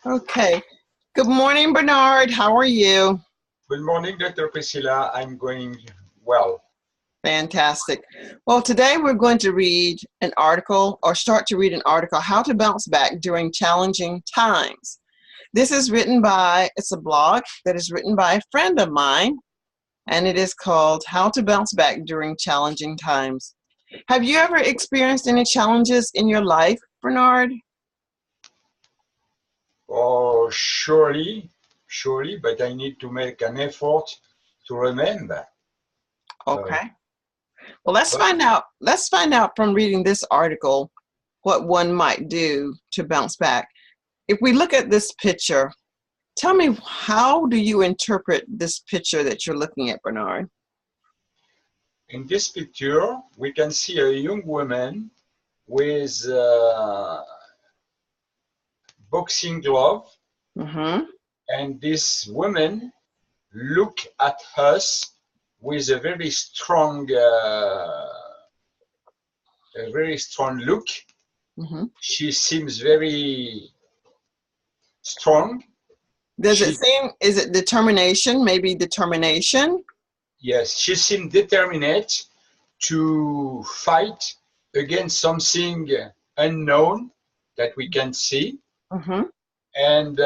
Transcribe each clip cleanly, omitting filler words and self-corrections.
Okay. Good morning, Bernard. How are you? Good morning, Dr. Priscilla. I'm going well. Fantastic. Well, today we're going to read an article or start to read an article, How to Bounce Back During Challenging Times. This is written by, it's a blog that is written by a friend of mine, and it is called How to Bounce Back During Challenging Times. Have you ever experienced any challenges in your life, Bernard? Oh, surely, but I need to make an effort to remember. Uh, Okay. Well, let's but find out. Let's find out from reading this article what one might do to bounce back. If we look at this picture, tell me, how do you interpret this picture that you're looking at, Bernard? in this picture, we can see a young woman with boxing glove, Mm-hmm. and this woman look at us with a very strong look. Mm-hmm. She seems very strong. Does it She seem, is it determination? Maybe determination? Yes, she seemed determined to fight against something unknown that we can see, Mm-hmm. and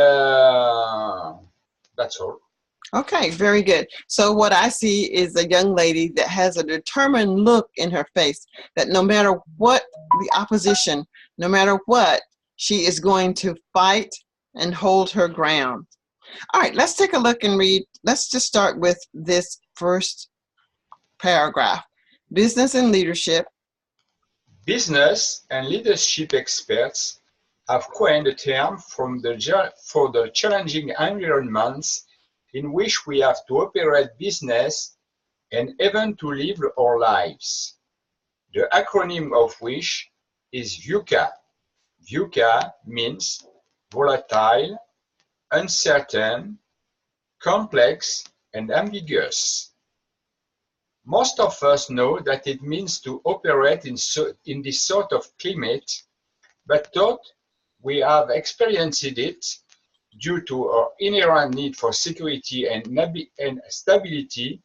that's all. Okay, very good. So what I see is a young lady that has a determined look in her face, that no matter what the opposition, no matter what, she is going to fight and hold her ground. All right, let's take a look and read. Let's just start with this first paragraph. Business and leadership. Business and leadership experts have coined a term for the challenging environments in which we have to operate business and even to live our lives. The acronym of which is VUCA. VUCA means volatile, uncertain, complex, and ambiguous. Most of us know that it means to operate in this sort of climate, but thought we have experienced it due to our inherent need for security and stability.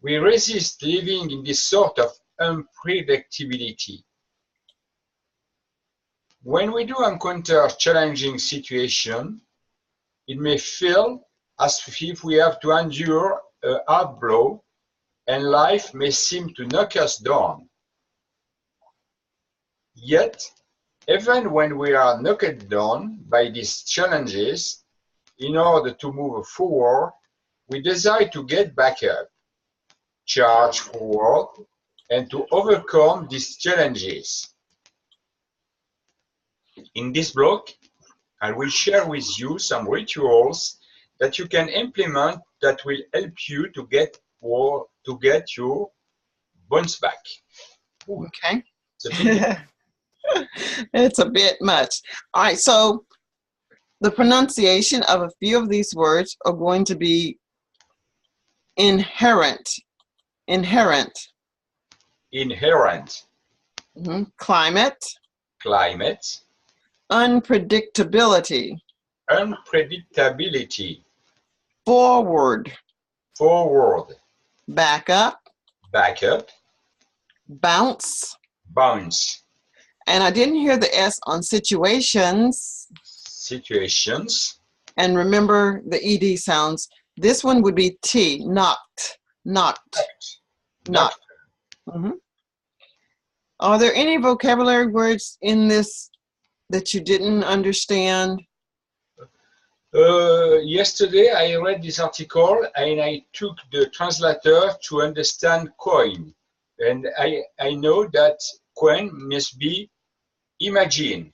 We resist living in this sort of unpredictability. When we do encounter challenging situations, it may feel as if we have to endure a hard blow, and life may seem to knock us down. Yet, even when we are knocked down by these challenges, in order to move forward, we desire to get back up, charge forward, and to overcome these challenges. In this blog, I will share with you some rituals that you can implement that will help you to get your bounce back. Ooh, Okay. it's a big. It's a bit much. All right, so the pronunciation of a few of these words are going to be inherent, inherent, Inherent. climate, Climate. unpredictability, Unpredictability. forward, Forward. backup, Backup. bounce, Bounce. and I didn't hear the S on situations. Situations. And remember the ED sounds. This one would be T, knocked, knocked, Not. knocked. Are there any vocabulary words in this that you didn't understand? Yesterday I read this article and I took the translator to understand coin, and I know that coin must be imagine.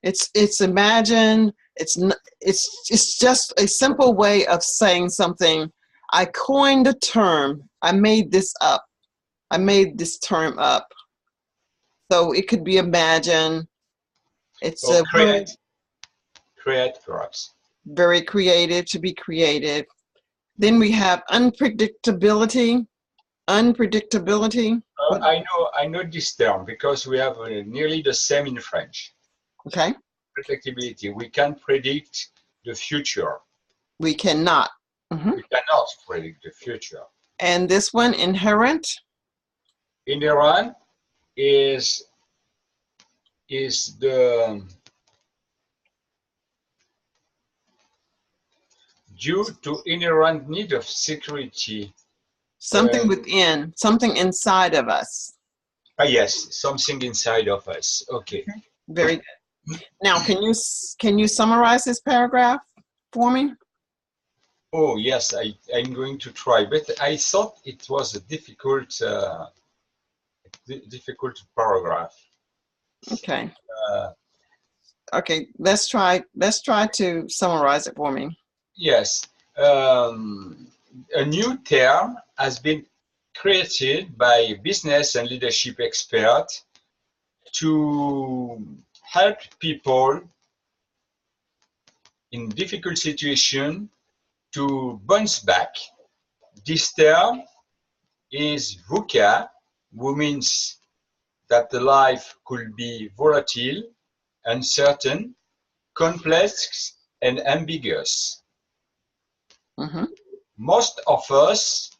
It's imagine. It's just a simple way of saying something. I coined a term. I made this up. I made this term up. So it could be imagine. It's Or a word, create perhaps. very creative, to be creative. Then we have unpredictability. Unpredictability. I know this term because we have nearly the same in French. Okay. Predictability. We can't predict the future. We cannot. Mhm. We cannot predict the future. And this one, inherent? Inherent is the due to inherent need of security. Something within, something inside of us. Yes, something inside of us. Okay. Very good. Now, can you summarize this paragraph for me? Oh yes, I'm going to try, but I thought it was a difficult paragraph. Okay. Okay, let's try to summarize it for me. Yes. A new term has been created by business and leadership experts to help people in difficult situations to bounce back. This term is VUCA, which means that the life could be volatile, uncertain, complex, and ambiguous. Mm-hmm. Most of us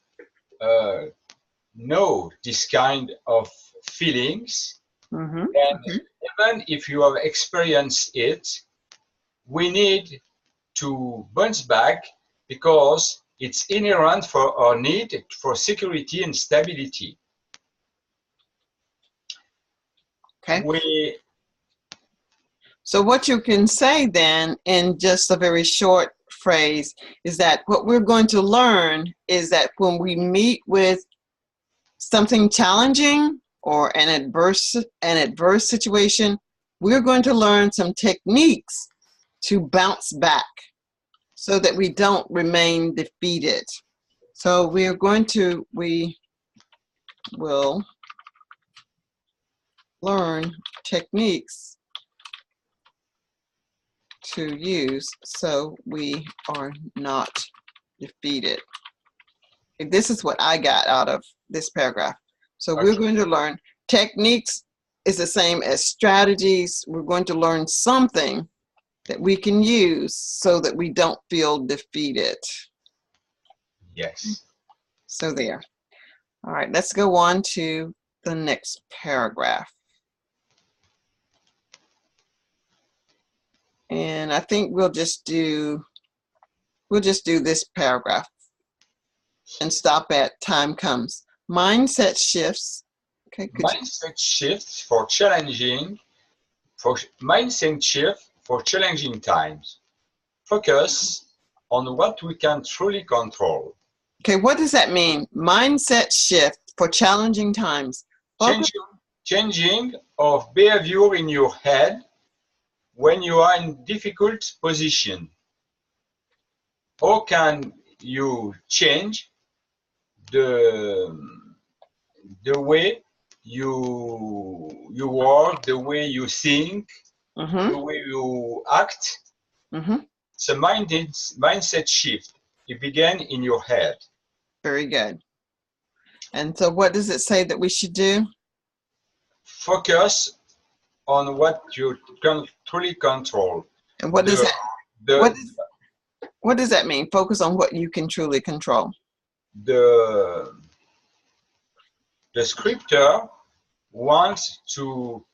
know this kind of feelings, Mm-hmm. and even if you have experienced it, we need to bounce back because it's inherent for our need for security and stability. Okay. So what you can say then in just a very short phrase is that what we're going to learn is that when we meet with something challenging or an adverse situation, we're going to learn some techniques to bounce back so that we don't remain defeated. So we will learn techniques to use so we are not defeated. This is what I got out of this paragraph. So we're going to learn techniques is the same as strategies. We're going to learn something that we can use so that we don't feel defeated. Yes. So there. All right, let's go on to the next paragraph. And I think we'll just do this paragraph and stop at time comes. Mindset shifts. Okay, mindset shifts for challenging times. Focus on what we can truly control. Okay, what does that mean? Mindset shift for challenging times. Changing of behavior in your head when you are in difficult position. How can you change the way you work, the way you think, the way you act? It's a mindset shift. It began in your head. Very good. And so what does it say that we should do? Focus on what you can truly control. And what does that mean? Focus on what you can truly control. The scripter wants to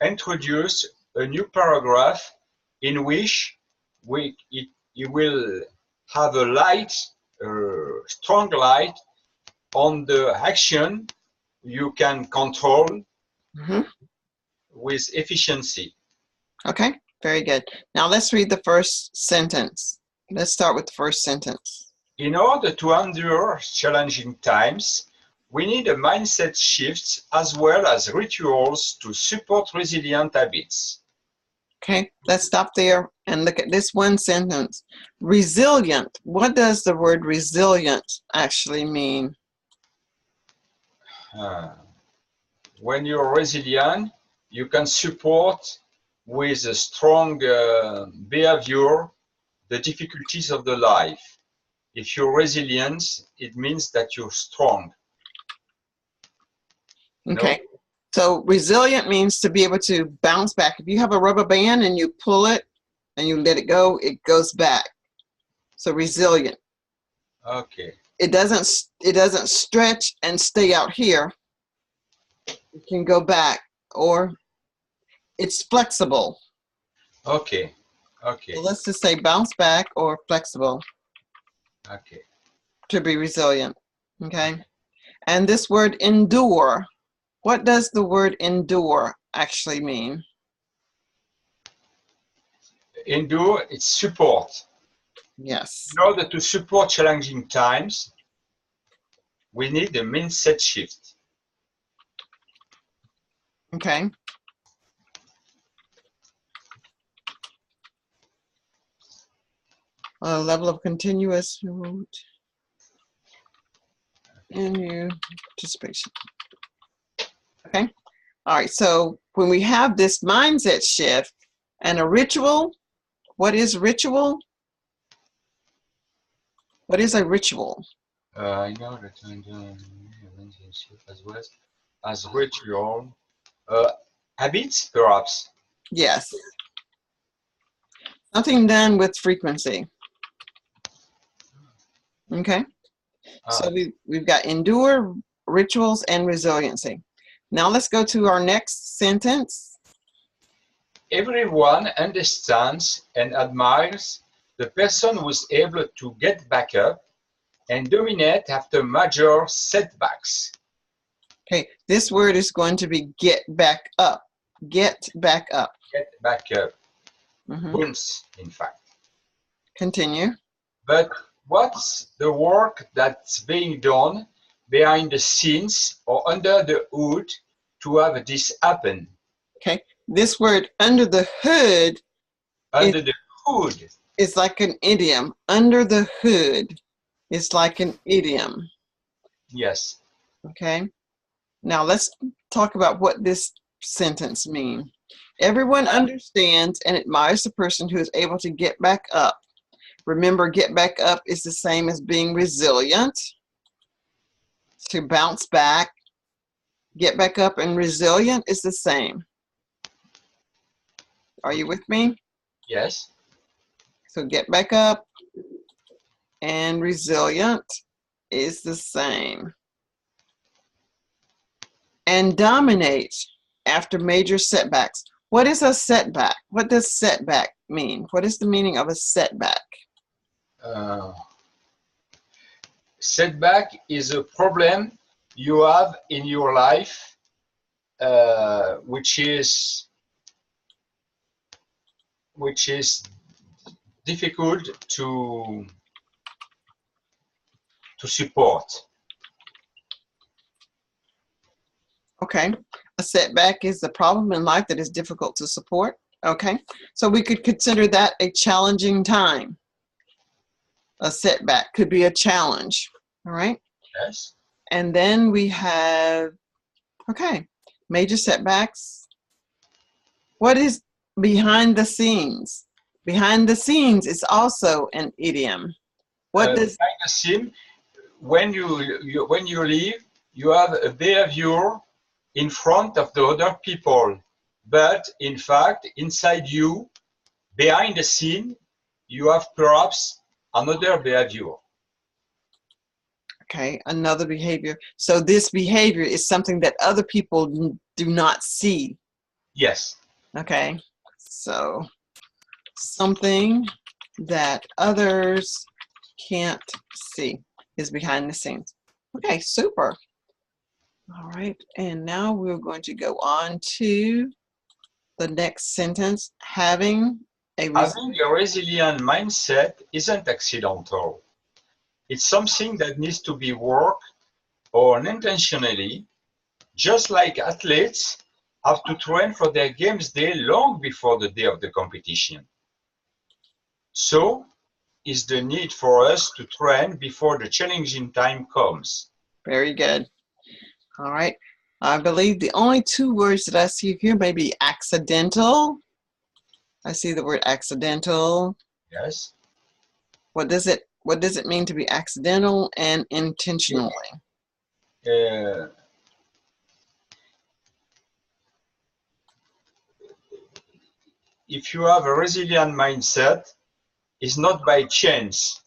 introduce a new paragraph in which it will have a light, strong light on the action you can control with efficiency. Okay, very good. Now let's read the first sentence. Let's start with the first sentence. In order to endure challenging times, we need a mindset shift as well as rituals to support resilient habits. Okay, let's stop there and look at this one sentence. Resilient. What does the word resilient actually mean? When you're resilient, you can support with a strong behavior the difficulties of the life. If you're resilient, it means that you're strong. Okay. So resilient means to be able to bounce back. If you have a rubber band and you pull it and you let it goes back. So resilient. Okay. It doesn't stretch and stay out here. It can go back, or it's flexible. Okay. Okay. So let's just say bounce back or flexible Okay. to be resilient. Okay. And this word endure, what does the word endure actually mean? Endure, it's support. Yes. In order to support challenging times, we need a mindset shift. Okay. A level of continuous in participation. Okay. All right. So when we have this mindset shift and a ritual, what is ritual? What is a ritual? I know that as well as ritual, habits, perhaps. Yes. Something done with frequency. Okay. So we've got endure, rituals, and resiliency. Now let's go to our next sentence. Everyone understands and admires the person who is able to get back up and dominate after major setbacks. Okay, this word is going to be get back up. Get back up. Get back up. Mm-hmm. Bounce, in fact. Continue. But what's the work that's being done behind the scenes or under the hood to have this happen? Okay, this word under the hood. Under the hood. It's like an idiom. Under the hood is like an idiom. Yes. Okay. Now let's talk about what this sentence means. Everyone understands and admires the person who is able to get back up. Remember, get back up is the same as being resilient. To bounce back, get back up, and resilient is the same. Are you with me? Yes. So get back up and resilient is the same. And dominate after major setbacks. What is a setback? What does setback mean? What is the meaning of a setback? Setback is a problem you have in your life, which is difficult to support. Okay, a setback is a problem in life that is difficult to support. Okay, so we could consider that a challenging time. A setback could be a challenge. All right. Yes. And then we have, okay, major setbacks. What is behind the scenes? Behind the scenes is also an idiom. What does behind the scene, when you leave, you have a behavior in front of the other people, but in fact, inside you, behind the scene, you have perhaps another behavior. Okay, another behavior. So this behavior is something that other people do not see. Yes. Okay, so something that others can't see is behind the scenes. Okay, super. All right, and now we're going to go on to the next sentence. Having a resilient mindset isn't accidental. It's something that needs to be worked on intentionally, just like athletes have to train for their games day long before the day of the competition. So is the need for us to train before the challenging time comes. Very good. All right. I believe the only two words that I see here may be accidental. I see the word accidental. Yes. What does it mean to be accidental and intentionally? if you have a resilient mindset, it's not by chance,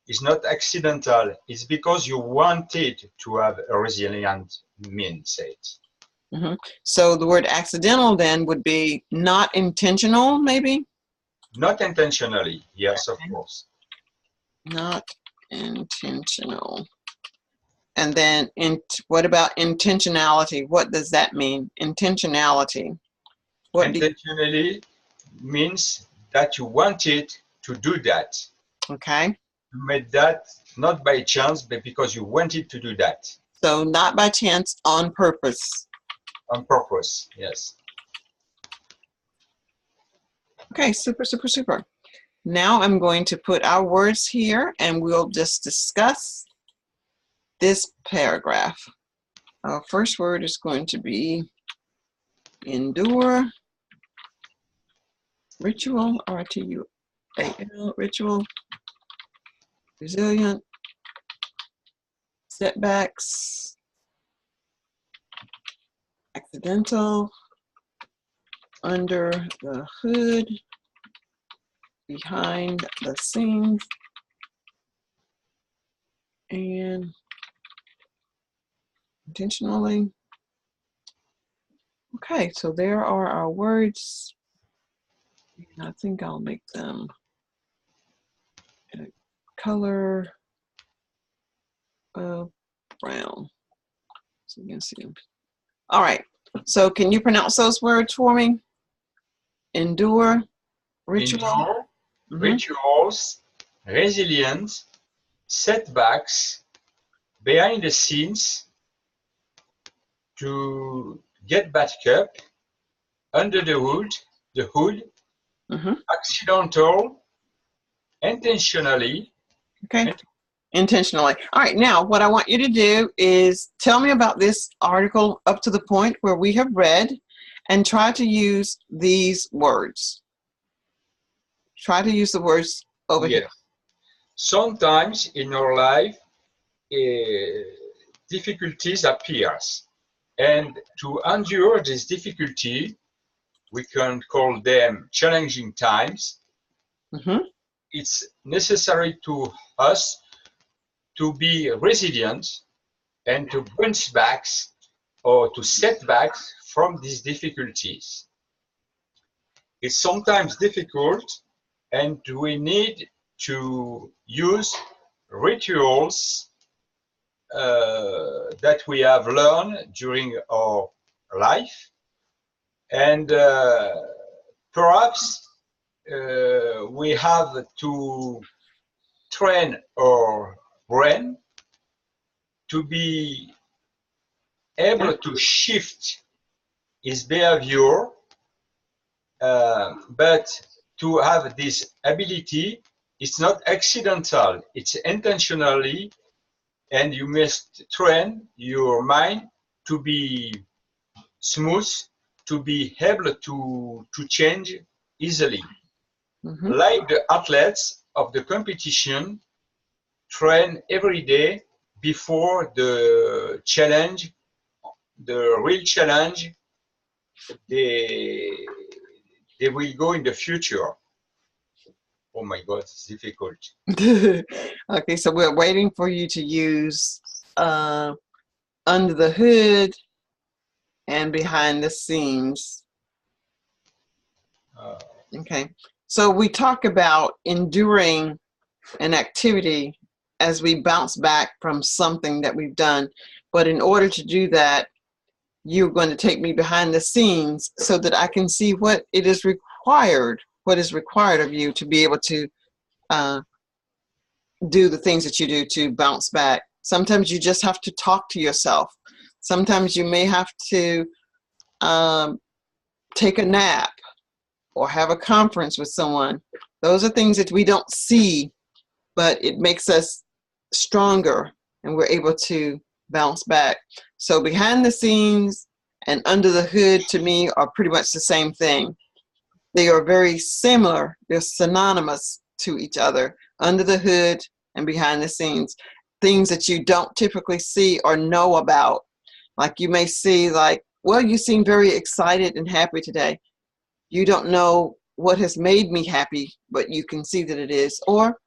it's not accidental, it's because you wanted to have a resilient mindset. Mm-hmm. So the word accidental then would be not intentional, maybe? Not intentionally, yes, of course. Not intentional. And then what about intentionality? What does that mean? Intentionality. Intentionally means that you wanted to do that. Okay. You made that not by chance, but because you wanted to do that. So not by chance, on purpose. On purpose, yes. Okay, super, super, super. Now I'm going to put our words here and we'll just discuss this paragraph. Our first word is going to be endure, ritual, R-T-U-A-L, ritual, resilient, setbacks, accidental, under the hood, behind the scenes, and intentionally. Okay, so there are our words. And I think I'll make them a color of brown so you can see them. All right, so can you pronounce those words for me? Endure, ritual. Endure, rituals, resilience, setbacks, behind the scenes, to get back up, under the hood, accidental, intentionally. Okay, intentionally. All right, now what I want you to do is tell me about this article up to the point where we have read and try to use these words. Try to use the words over here. Sometimes in our life, difficulties appears. And to endure this difficulty, we can call them challenging times. It's necessary to us to be resilient and to bounce back or to set back from these difficulties. It's sometimes difficult, and we need to use rituals that we have learned during our life, and perhaps we have to train our brain to be able to shift his behavior, but to have this ability, it's not accidental, it's intentionally, and you must train your mind to be smooth, to be able to change easily. Like the athletes of the competition train every day before the challenge, the real challenge, they will go in the future. Oh my God, it's difficult. Okay, so we're waiting for you to use under the hood and behind the scenes. Okay, so we talk about enduring an activity as we bounce back from something that we've done. But in order to do that, you're going to take me behind the scenes so that I can see what it is required, what is required of you to be able to do the things that you do to bounce back. Sometimes you just have to talk to yourself. Sometimes you may have to take a nap or have a conference with someone. Those are things that we don't see, but it makes us stronger and we're able to bounce back. So behind the scenes and under the hood to me are pretty much the same thing. They are very similar. They're synonymous to each other. Under the hood and behind the scenes. Things that you don't typically see or know about. Like you may see like, well, you seem very excited and happy today. You don't know what has made me happy, but you can see that it is. Or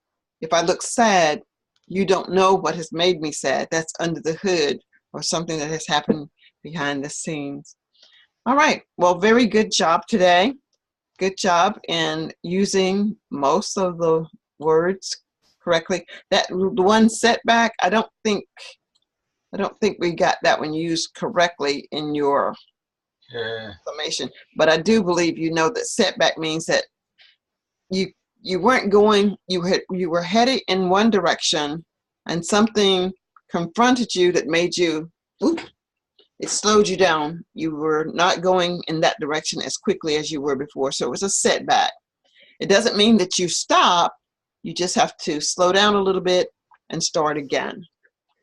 if I look sad, you don't know what has made me sad. That's under the hood or something that has happened behind the scenes. All right. Well, very good job today. Good job in using most of the words correctly. That the one setback, I don't think we got that one used correctly in your summation. But I do believe you know that setback means that you weren't going, you were headed in one direction, and something confronted you that made you, it slowed you down. You were not going in that direction as quickly as you were before. So it was a setback. It doesn't mean that you stop. You just have to slow down a little bit and start again.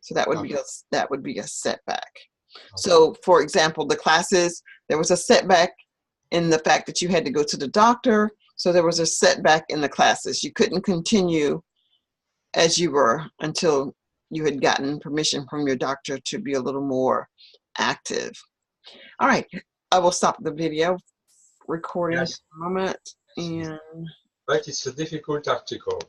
So that would be a setback. So for example, the classes, there was a setback in the fact that you had to go to the doctor. So there was a setback in the classes. You couldn't continue as you were until you had gotten permission from your doctor to be a little more active. All right, I will stop the video recording for a moment. But it's a difficult article.